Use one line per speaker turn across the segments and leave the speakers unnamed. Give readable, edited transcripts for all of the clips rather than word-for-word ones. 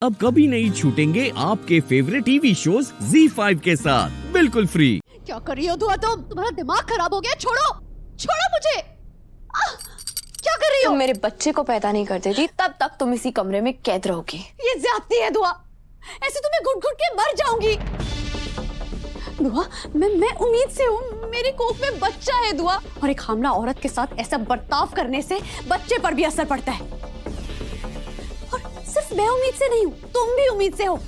अब कभी नहीं छूटेंगे आपके फेवरेट टीवी शोज ZEE5 के साथ बिल्कुल फ्री।
क्या कर रही हो तुम? तुम्हारा दिमाग खराब हो गया। छोड़ो छोड़ो मुझे। क्या कर रही हो?
तुम मेरे बच्चे को पैदा नहीं करती थी तब तक तुम इसी कमरे में कैद रहोगी।
ये ज्यादती है दुआ। ऐसे तो मैं घुट घुट के मर जाऊंगी। दुआ मैं उम्मीद से हूँ। मेरी कोख में बच्चा है दुआ, और एक हामला औरत के साथ ऐसा बर्ताव करने से बच्चे पर भी असर पड़ता है। और सिर्फ मैं उम्मीद से नहीं हूँ, तुम भी उम्मीद से हो।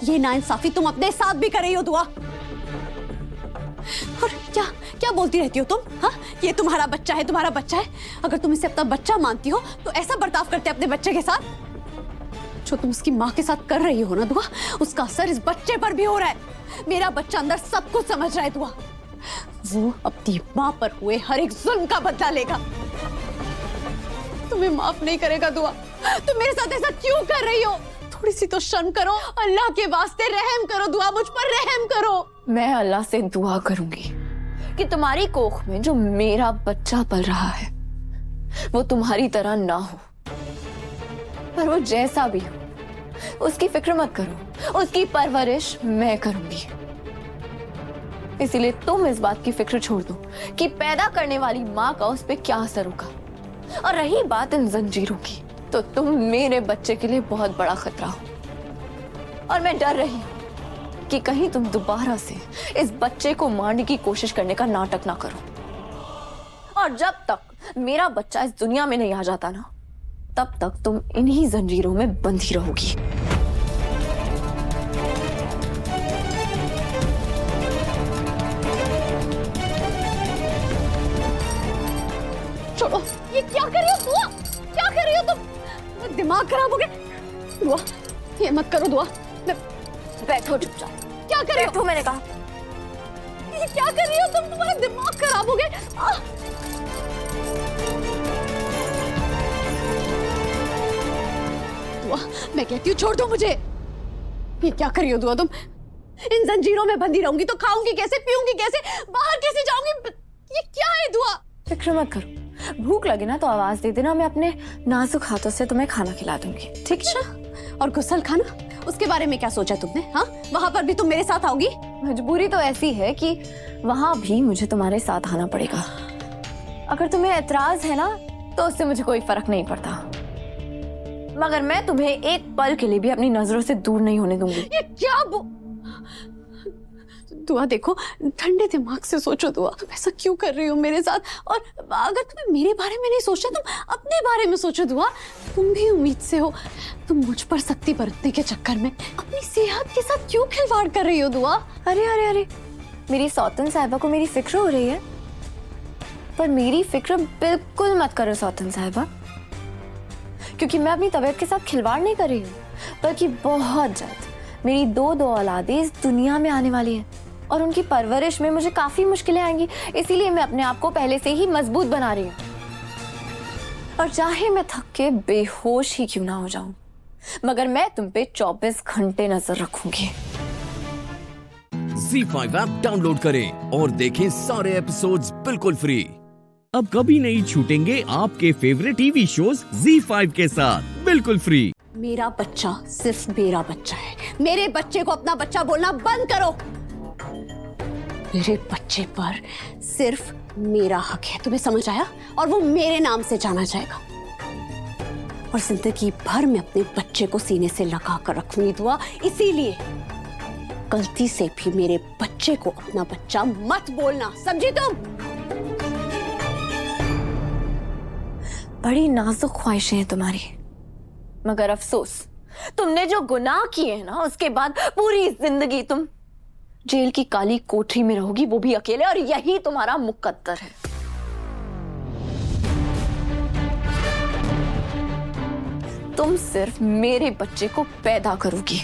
ये नाइंसाफी तुम अपने साथ भी कर रही हो दुआ। और क्या क्या बोलती रहती हो तुम? हाँ, ये तुम्हारा बच्चा है, तुम्हारा बच्चा है। अगर तुम इसे अपना बच्चा मानती हो तो ऐसा बर्ताव करते अपने बच्चे के साथ। जो तुम उसकी माँ के साथ कर रही हो ना दुआ, उसका असर इस बच्चे पर भी हो रहा है। मेरा बच्चा अंदर सब कुछ समझ रहा है दुआ। वो अपनी माँ पर हुए हर एक जुल्म का बदला लेगा। तुम्हें माफ नहीं करेगा दुआ। तुम मेरे साथ ऐसा क्यों कर रही हो? थोड़ी सी तो शर्म करो। अल्लाह के वास्ते रहम करो दुआ, मुझ पर रहम करो।
मैं अल्लाह से दुआ करूंगी कि तुम्हारी कोख में जो मेरा बच्चा पल रहा है वो तुम्हारी तरह ना हो, पर वो जैसा भी हो उसकी फिक्र मत करो, उसकी परवरिश मैं करूंगी। इसीलिए तुम इस बात की फिक्र छोड़ दो कि पैदा करने वाली माँ का उस पर क्या असर होगा। और रही बात इन जंजीरों की, तो तुम मेरे बच्चे के लिए बहुत बड़ा खतरा हो। और मैं डर रही हूं कि कहीं तुम दोबारा से इस बच्चे को मारने की कोशिश करने का नाटक ना करो। और जब तक मेरा बच्चा इस दुनिया में नहीं आ जाता ना, तब तक तुम इन्हीं जंजीरों में बंधी रहोगी।
छोड़ो। ये क्या कर रही हो दुआ? क्या कर रही हो तुम? दिमाग खराब हो गया दुआ। ये मत करो दुआ।
बैठो चुपचाप।
क्या कर रही हो?
बैठो मैंने कहा।
ये क्या कर रही हो तुम? तुम्हारा दिमाग खराब हो गया। दुआ मैं कहती हूँ छोड़ दो मुझे। ये क्या कर रही हो दुआ तुम? इन जंजीरों में बंधी रहूंगी तो खाऊंगी कैसे, पीऊंगी कैसे, बाहर कैसे जाऊंगी? ये क्या है दुआ?
फिक्र मत करो, भूख लगे ना तो आवाज दे देना, मैं अपने नाजुक हाथों से तुम्हें खाना खिला दूंगी।
ठीक है। और गुसल खाना, उसके बारे में क्या सोचा तुमने? हाँ, वहां पर भी तुम मेरे साथ आओगी?
मजबूरी तो ऐसी है कि वहां भी मुझे तुम्हारे साथ आना पड़ेगा। अगर तुम्हें एतराज है ना तो उससे मुझे कोई फर्क नहीं पड़ता, मगर मैं तुम्हें एक पल के लिए भी अपनी नजरों से दूर नहीं होने दूंगी।
ये क्या दुआ देखो, ठंडे दिमाग से सोचो दुआ। तुम ऐसा क्यों कर रही हो मेरे साथ? और अगर तुम्हें मेरे बारे में नहीं सोचना, तुम अपने बारे में सोचो दुआ। तुम भी उम्मीद से हो। तुम मुझ पर सख्ती बरतने के चक्कर में अपनी सेहत के साथ क्यों खिलवाड़ कर रही हो दुआ?
अरे अरे अरे, मेरी सौतन साहिबा को मेरी फिक्र हो रही है, पर मेरी फिक्र बिल्कुल मत करो सौतन साहिबा, क्योंकि मैं अपनी तबीयत के साथ खिलवाड़ नहीं कर रही हूँ, बल्कि बहुत जल्द मेरी दो औलादें इस दुनिया में आने वाली हैं और उनकी परवरिश में मुझे काफी मुश्किलें आएंगी। इसीलिए मैं अपने आप को पहले से ही मजबूत बना रही हूँ। और चाहे मैं थक के बेहोश ही क्यों ना हो जाऊं, मगर मैं तुम पे 24 घंटे नजर रखूंगी।
ZEE5 ऐप डाउनलोड करें और देखें सारे एपिसोड्स बिल्कुल फ्री। अब कभी नहीं छूटेंगे आपके फेवरेट टीवी शोज ZEE5 के साथ बिल्कुल फ्री।
मेरा बच्चा सिर्फ मेरा बच्चा है। मेरे बच्चे को अपना बच्चा बोलना बंद करो। मेरे बच्चे पर सिर्फ मेरा हक है, तुम्हें समझ आया? और वो मेरे नाम से जाना जाएगा। और जिंदगी भर मैं अपने बच्चे को सीने से लगा कर रखूंगी दुआ। इसीलिए गलती से भी मेरे बच्चे को अपना बच्चा मत बोलना, समझी तुम?
बड़ी नाजुक ख्वाहिशें हैं तुम्हारी, मगर अफसोस तुमने जो गुनाह किए हैं ना, उसके बाद पूरी जिंदगी तुम जेल की काली कोठरी में रहोगी, वो भी अकेले, और यही तुम्हारा मुकद्दर है। तुम सिर्फ मेरे बच्चे को पैदा करोगी,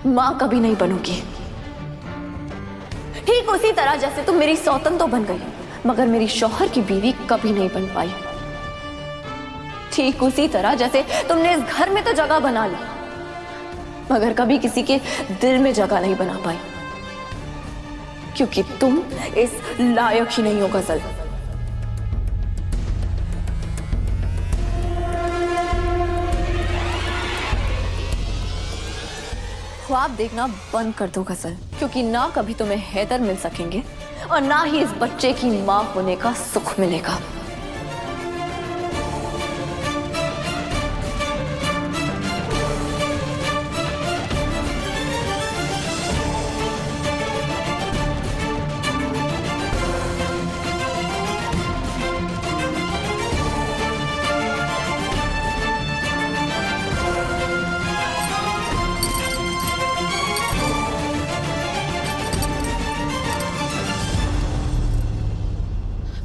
मां कभी नहीं बनोगी। ठीक उसी तरह जैसे तुम मेरी सौतन तो बन गई, मगर मेरी शौहर की बीवी कभी नहीं बन पाई। ठीक उसी तरह जैसे तुमने इस घर में तो जगह बना ली, मगर कभी किसी के दिल में जगह नहीं बना पाई, क्योंकि तुम इस लायक ही नहीं हो गजल। ख्वाब देखना बंद कर दो गजल, क्योंकि ना कभी तुम्हें हैदर मिल सकेंगे और ना ही इस बच्चे की मां होने का सुख मिलेगा।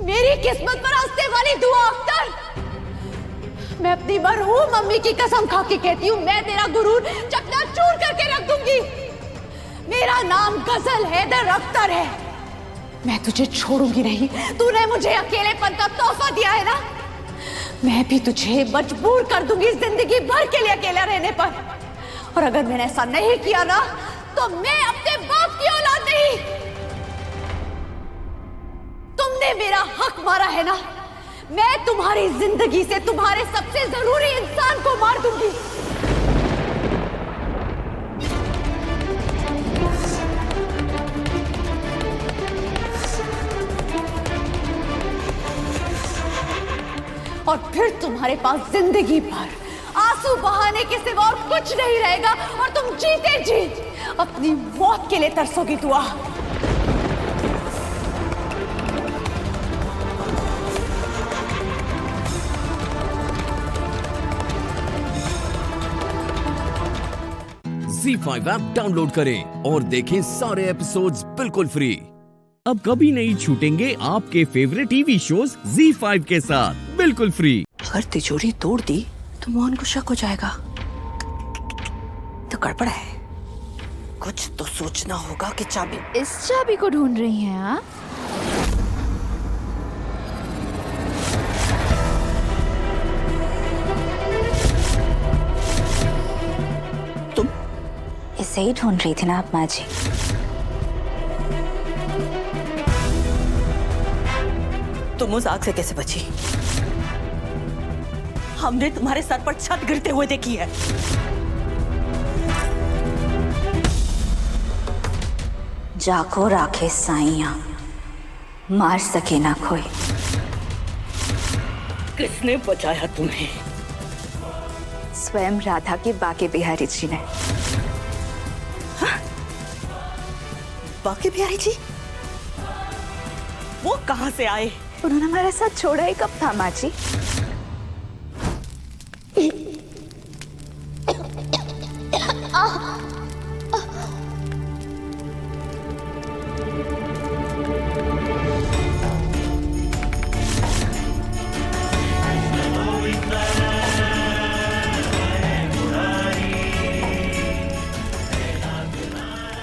मेरी किस्मत पर हंसने वाली दुआ अख्तर, मैं अपनी मरहूम मम्मी की कसम खा के कहती हूँ, मैं तेरा गुरूर चकनाचूर करके रख दूंगी। मेरा नाम गजल हैदर अख्तर है। मैं तुझे छोड़ूंगी नहीं। तूने मुझे अकेलेपन का तोहफा दिया है ना, मैं भी तुझे मजबूर कर दूंगी जिंदगी भर के लिए अकेला रहने पर। और अगर मैंने ऐसा नहीं किया ना, तो मैं अपने बाप की औलाद नहीं। तुमने मेरा हक मारा है ना, मैं तुम्हारी जिंदगी से तुम्हारे सबसे जरूरी इंसान को मार दूंगी। और फिर तुम्हारे पास जिंदगी भर आंसू बहाने के सिवा और कुछ नहीं रहेगा और तुम जीते जी अपनी मौत के लिए तरसोगी। दुआ
ZEE5 ऐप डाउनलोड करें और देखें सारे एपिसोड्स बिल्कुल फ्री। अब कभी नहीं छूटेंगे आपके फेवरेट टीवी शोज ZEE5 के साथ बिल्कुल फ्री।
अगर तिजोरी तोड़ दी तो मोहन को शक हो जाएगा। तो गड़बड़ है, कुछ तो सोचना होगा कि चाबी।
इस चाबी को ढूंढ रही हैं आप?
तुम
इसे ही ढूंढ रही थी ना आप माँ जी?
तुम उस आग से कैसे बची? हमने तुम्हारे सर पर छत गिरते हुए देखी है।
जाको राखे साइया, मार सके ना कोई।
किसने बचाया तुम्हें?
स्वयं राधा के बाके बिहारी जी ने।
बाके बिहारी जी? वो कहां से आए?
उन्होंने हमारे साथ छोड़ा ही कब था माँ जी?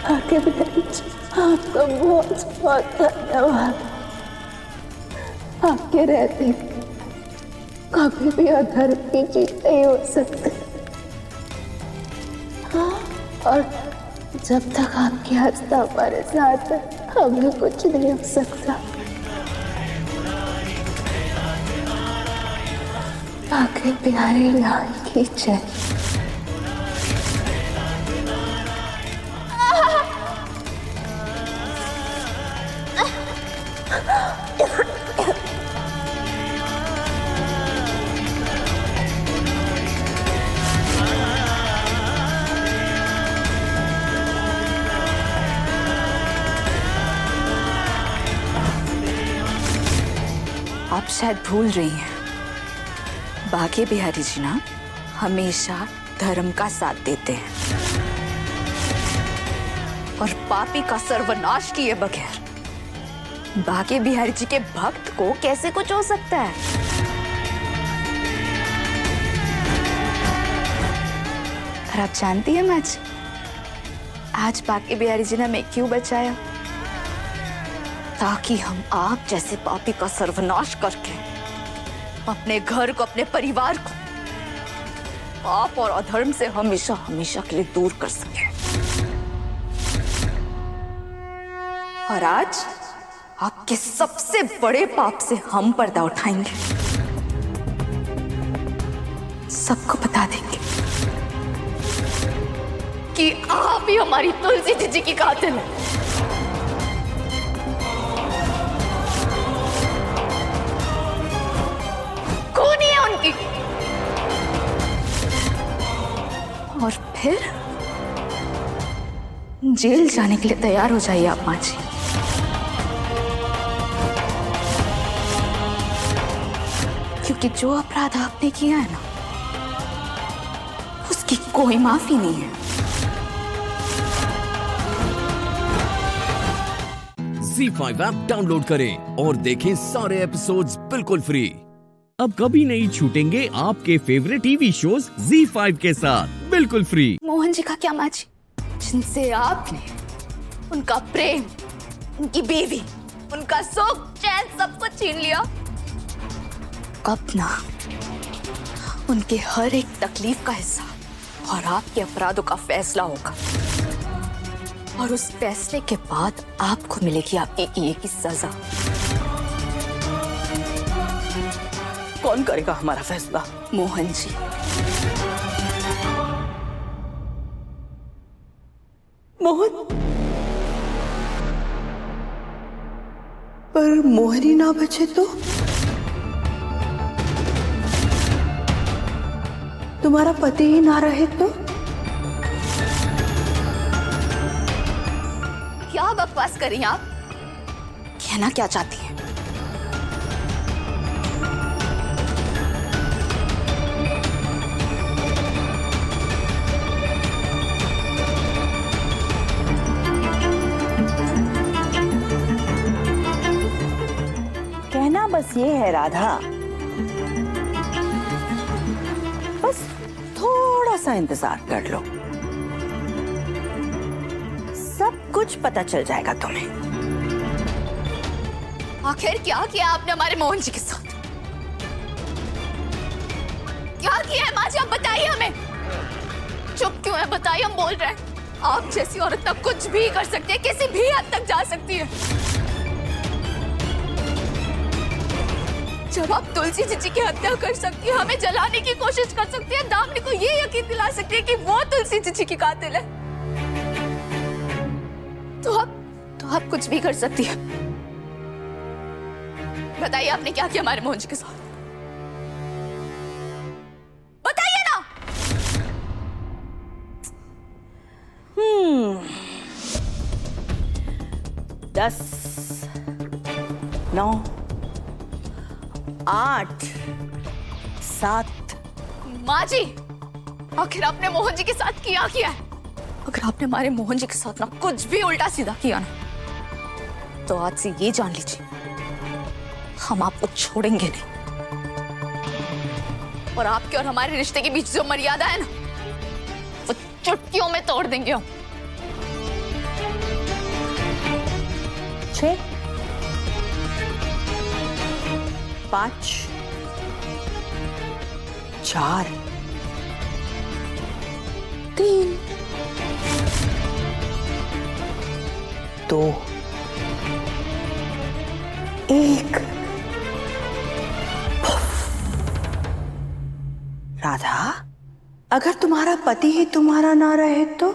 आके बिहारी जी, आपका बहुत बहुत धन्यवाद। आपके रहते कभी भी अधर्म की जीत नहीं हो सकती। हाँ, और जब तक आपकी आस्था हमारे साथ है, हमें कुछ नहीं हो सकता। आके बिहारी लाल की जय।
आप शायद भूल रही हैं, बाके बिहारी जी ना हमेशा धर्म का साथ देते हैं और पापी का सर्वनाश किए बगैर बाके बिहारी जी के भक्त को कैसे कुछ हो सकता है? और आप जानती हैं माँ जी, आज बाके बिहारी जी ने हमें क्यों बचाया? ताकि हम आप जैसे पापी का सर्वनाश करके अपने घर को, अपने परिवार को पाप और अधर्म से हमेशा हमेशा के लिए दूर कर सके। और आज आपके सबसे बड़े पाप से हम पर्दा उठाएंगे, सबको बता देंगे कि आप पापी हमारी तुलसी जीजी की कातिल है। खूनी है उनकी। और फिर जेल जाने के लिए तैयार हो जाइए आप माँ जी। क्योंकि जो अपराध आपने किया है ना, उसकी कोई माफी नहीं है।
ZEE5 ऐप डाउनलोड करें और देखें सारे एपिसोड्स बिल्कुल फ्री। अब कभी नहीं छूटेंगे आपके फेवरेट टीवी शोज ZEE5 के साथ बिल्कुल फ्री।
मोहन जी का क्या माँ जी, जिनसे आपने उनका प्रेम, उनकी बीवी, उनका सुख चैन सब कुछ छीन लिया। कब ना उनके हर एक तकलीफ का हिस्सा और आपके अपराधों का फैसला होगा, और उस फैसले के बाद आपको मिलेगी आपके किए की सजा।
कौन करेगा हमारा फैसला?
मोहन जी।
मोहन? पर मोहन ही ना बचे तो? तुम्हारा पति ही ना रहे तो?
क्या बकवास कर रही हैं आप? कहना क्या चाहती हैं?
कहना बस ये है राधा, बस थोड़ा सा इंतजार कर लो, सब कुछ पता चल जाएगा तुम्हें।
आखिर क्या किया आपने हमारे मोहन जी के साथ? क्या किया है माँ जी, आप बताइए हमें। चुप क्यों है, बताइए, हम बोल रहे हैं। आप जैसी औरत तक कुछ भी कर सकती है, किसी भी हद तक जा सकती है। जब आप तुलसी जीजी की हत्या कर सकती है, हमें जलाने की कोशिश कर सकती है, दामनी को ये यकीन दिला सकती है कि वो तुलसी जीजी की कातिल है, तो आप कुछ भी कर सकती है। बताइए आपने क्या किया हमारे मोहन जी के साथ? बताइए ना।
10, 9, 8, 7।
माँ जी, आखिर आपने मोहन जी के साथ किया है? अगर आपने हमारे मोहन जी के साथ ना कुछ भी उल्टा सीधा किया ना, तो आज से ये जान लीजिए, हम आपको छोड़ेंगे नहीं। और आपके और हमारे रिश्ते के बीच जो मर्यादा है ना, वो चुटकियों में तोड़ देंगे हम।
6, 5, 4, 3, 2, 1। राधा, अगर तुम्हारा पति ही तुम्हारा ना रहे तो?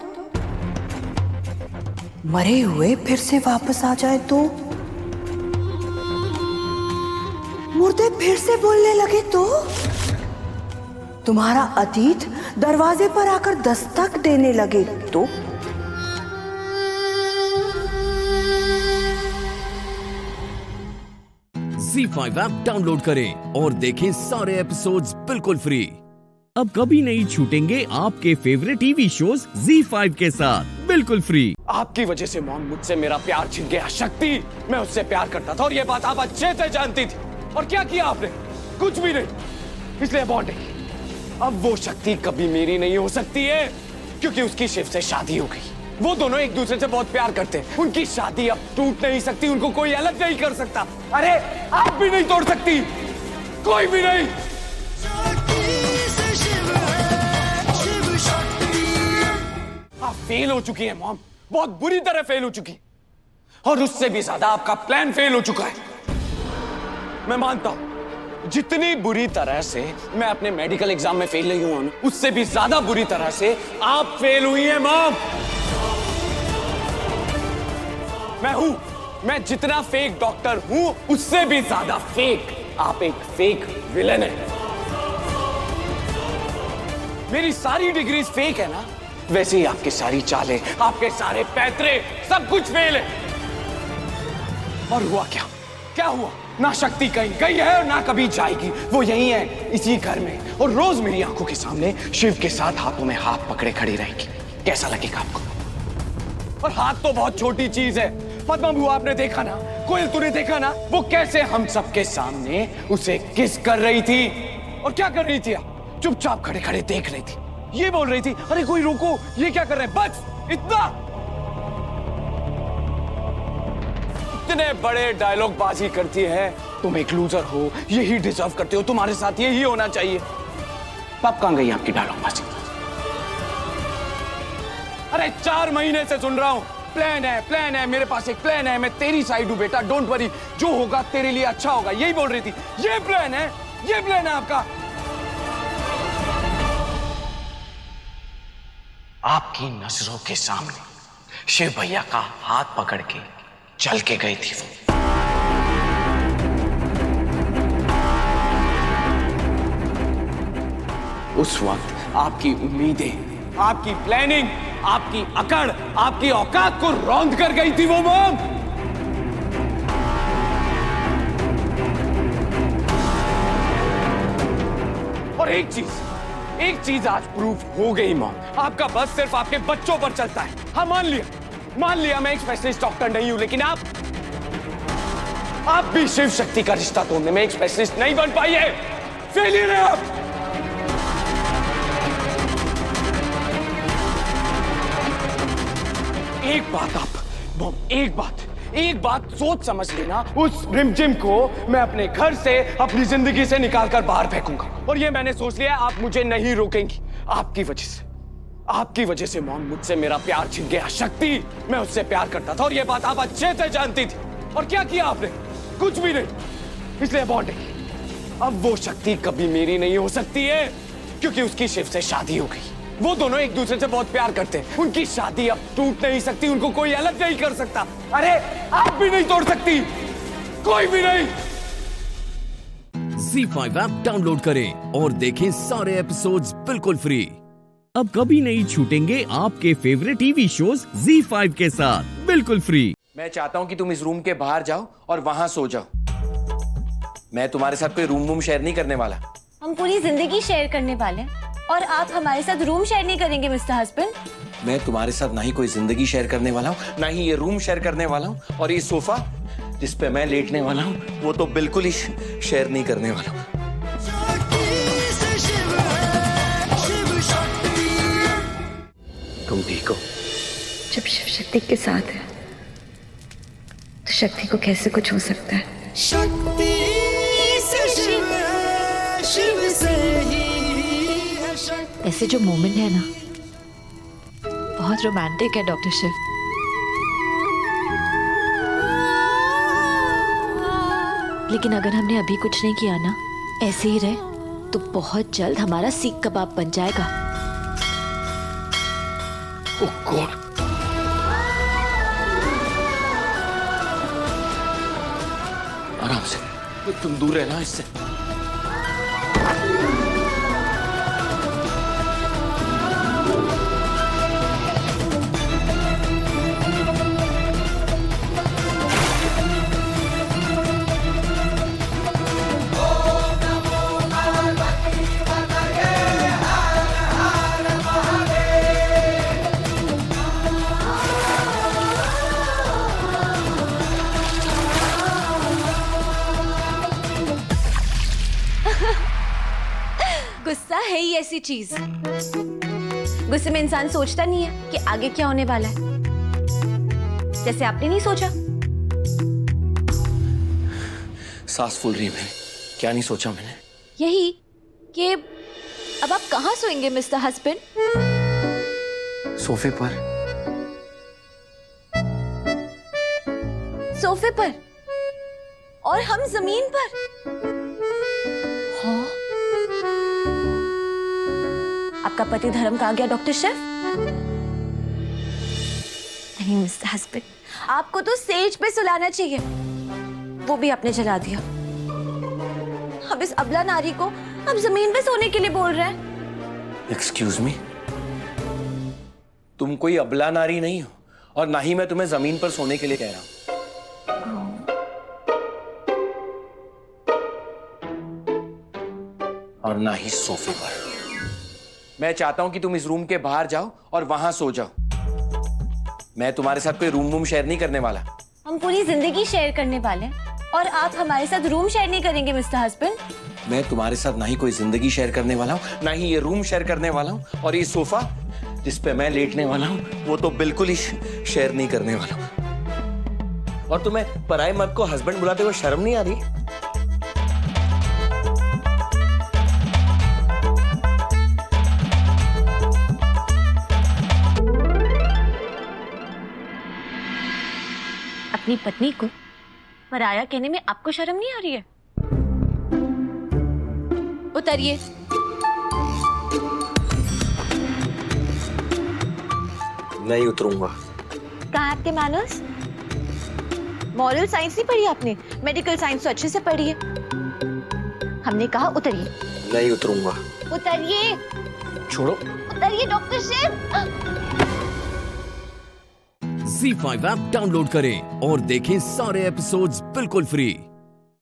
मरे हुए फिर से वापस आ जाए तो? मुर्दे फिर से बोलने लगे तो? तुम्हारा अतीत दरवाजे पर आकर दस्तक देने लगे तो?
ZEE5 ऐप डाउनलोड करें और देखें सारे एपिसोड्स बिल्कुल फ्री। अब कभी नहीं छूटेंगे आपके फेवरेट टीवी शोज ZEE5 के साथ बिल्कुल फ्री।
आपकी वजह से मॉम मुझसे मेरा प्यार छिन गया। शक्ति, मैं उससे प्यार करता था और ये बात आप अच्छे से जानती थी। और क्या किया आपने? कुछ भी नहीं, इसलिए बॉन्ड है। अब वो शक्ति कभी मेरी नहीं हो सकती है, क्योंकि उसकी शिव से शादी हो गई। वो दोनों एक दूसरे से बहुत प्यार करते हैं। उनकी शादी अब टूट नहीं सकती, उनको कोई अलग नहीं कर सकता। अरे आप भी नहीं तोड़ सकती, कोई भी नहीं। आप फेल हो चुकी है मॉम, बहुत बुरी तरह फेल हो चुकी। और उससे भी ज्यादा आपका प्लान फेल हो चुका है। मैं मानता हूं, जितनी बुरी तरह से मैं अपने मेडिकल एग्जाम में फेल नहीं हुआ, उससे भी ज्यादा बुरी तरह से आप फेल हुई हैं मॉम। मैं हूं। मैं जितना फेक डॉक्टर हूं उससे भी ज्यादा फेक आप एक फेक विलेन है। मेरी सारी डिग्रीज फेक है ना, वैसे ही आपकी सारी चालें, आपके सारे पैतरे, सब कुछ फेल है। और हुआ क्या? क्या हुआ? ना शक्ति कहीं गई है और ना कभी जाएगी। वो यही है, इसी घर में, और रोज मेरी आंखों के सामने शिव के साथ हाथों में हाथ पकड़े खड़ी रहेगी। कैसा लगेगा आपको? और हाथ तो बहुत छोटी चीज है। पद्मा बुआ आपने देखा ना, कोयल तूने देखा ना, वो कैसे हम सबके सामने उसे किस कर रही थी। और क्या कर रही थी? चुपचाप खड़े खड़े देख रही थी। ये बोल रही थी, अरे कोई रोको, ये क्या कर रहे हैं? बस इतना। इतने बड़े डायलॉग बाजी करती है। तुम एक लूजर हो, यही डिजर्व करते हो, तुम्हारे साथ यही होना चाहिए। कब कहां गई आपकी डायलॉग बाजी? अरे 4 महीने से सुन रहा हूं, प्लान है, मेरे पास एक प्लान है, मैं तेरी साइड हूं बेटा, डोंट वरी, जो होगा तेरे लिए अच्छा होगा, यही बोल रही थी। ये प्लान है आपका। आपकी नजरों के सामने शिव भैया का हाथ पकड़ के चल के गई थी वो। उस वक्त आपकी उम्मीदें, आपकी प्लानिंग, आपकी अकड़, आपकी औकात को रौंद कर गई थी वो मॉम। और एक चीज आज प्रूफ हो गई मॉम, आपका बस सिर्फ आपके बच्चों पर चलता है। हाँ, मान लिया मैं एक स्पेशलिस्ट डॉक्टर नहीं हूं, लेकिन आप भी शिव शक्ति का रिश्ता तोड़ने में एक स्पेशलिस्ट नहीं बन पाई है। फेलियर है आप। एक बात सोच समझ लेना, उस रिमझिम को मैं अपने घर से, अपनी जिंदगी से निकालकर बाहर फेंकूंगा। और ये मैंने सोच लिया, आप मुझे नहीं रोकेंगी। आपकी वजह से मॉम, मुझसे मेरा प्यार छिन गया। शक्ति, मैं उससे प्यार करता था और ये बात आप अच्छे से जानती थी। और क्या किया आपने? कुछ भी नहीं, इसलिए बॉन्ड है। अब वो शक्ति कभी मेरी नहीं हो सकती है, क्योंकि उसकी शिव से शादी हो गई। वो दोनों एक दूसरे से बहुत प्यार करते हैं। उनकी शादी अब टूट नहीं सकती, उनको कोई अलग नहीं कर सकता। अरे आप भी नहीं तोड़ सकती, कोई भी नहीं।
ZEE5 ऐप डाउनलोड करें और देखें सारे एपिसोड्स बिल्कुल फ्री। अब कभी नहीं छूटेंगे आपके फेवरेट टीवी शोज ZEE5 के साथ बिल्कुल फ्री।
मैं चाहता हूं कि तुम इस रूम के बाहर जाओ और वहां सो जाओ। मैं तुम्हारे साथ कोई रूम शेयर नहीं करने वाला।
हम पूरी जिंदगी शेयर करने वाले हैं और आप हमारे साथ रूम शेयर नहीं करेंगे मिस्टर हस्बैंड।
मैं तुम्हारे साथ ना ही कोई जिंदगी शेयर करने वाला हूँ, ना ही ये रूम शेयर करने वाला हूँ, और ये सोफा जिस पे मैं लेटने वाला हूँ वो तो बिल्कुल ही शेयर नहीं करने वाला हूँ। तुम ठीक हो?
जब शिव शक्ति के साथ है तो शक्ति को कैसे कुछ हो सकता है?
शक्ति से शिव है, शिव से ही है शक्ति।
ऐसे जो मोमेंट है ना, बहुत रोमांटिक है डॉक्टर शिव। लेकिन अगर हमने अभी कुछ नहीं किया ना, ऐसे ही रहे तो बहुत जल्द हमारा सीख कबाब बन जाएगा।
ओह गॉड, आराम से, तुम दूर रहना इससे।
गुस्सा है ही ऐसी चीज, गुस्से में इंसान सोचता नहीं है कि आगे क्या होने वाला है। जैसे आपने नहीं सोचा।
सांस फूल रही है मेरी। क्या नहीं सोचा मैंने?
यही कि अब आप कहाँ सोएंगे मिस्टर हस्बैंड?
सोफे पर।
सोफे पर और हम जमीन पर। हाँ, आपका पति धर्म कहाँ गया डॉक्टर शिव? नहीं मिस्टर हस्बैंड, आपको तो स्टेज पे सुलाना चाहिए, वो भी आपने जला दिया। अब इस अबला नारी को अब जमीन पे सोने के लिए बोल रहे हैं।
एक्सक्यूज मी, तुम कोई अबला नारी नहीं हो और ना ही मैं तुम्हें जमीन पर सोने के लिए कह रहा हूं। और ना ही सोफे पर। मैं चाहता हूं कि तुम इस रूम के बाहर जाओ और वहां सो जाओ। मैं तुम्हारे साथ कोई रूम शेयर नहीं करने वाला।
हम पूरी जिंदगी शेयर करने वाले हैं और आप हमारे साथ रूम शेयर नहीं करेंगे मिस्टर हस्बैंड।
मैं तुम्हारे साथ ना ही कोई जिंदगी शेयर करने वाला हूं, ना ही ये रूम शेयर करने वाला हूं, और ये सोफा जिस पे मैं लेटने वाला हूं वो तो बिल्कुल ही शेयर नहीं करने वाला हूं। और तुम्हें पराये मर्द को हस्बैंड बुलाते हुए शर्म नहीं आ रही?
अपनी पत्नी को पराया कहने में आपको शर्म नहीं आ रही है? उतरिए।
नहीं उतरूंगा।
कहाँ आपके मैनर्स? मॉरल साइंस नहीं पढ़ी आपने, मेडिकल साइंस तो अच्छे से पढ़ी है। हमने कहा उतरिए।
नहीं उतरूंगा।
उतरिए।
छोड़ो।
उतरिए doctor Shiv.
Z5 app download करें और देखें सारे एपिसोड्स बिल्कुल फ्री।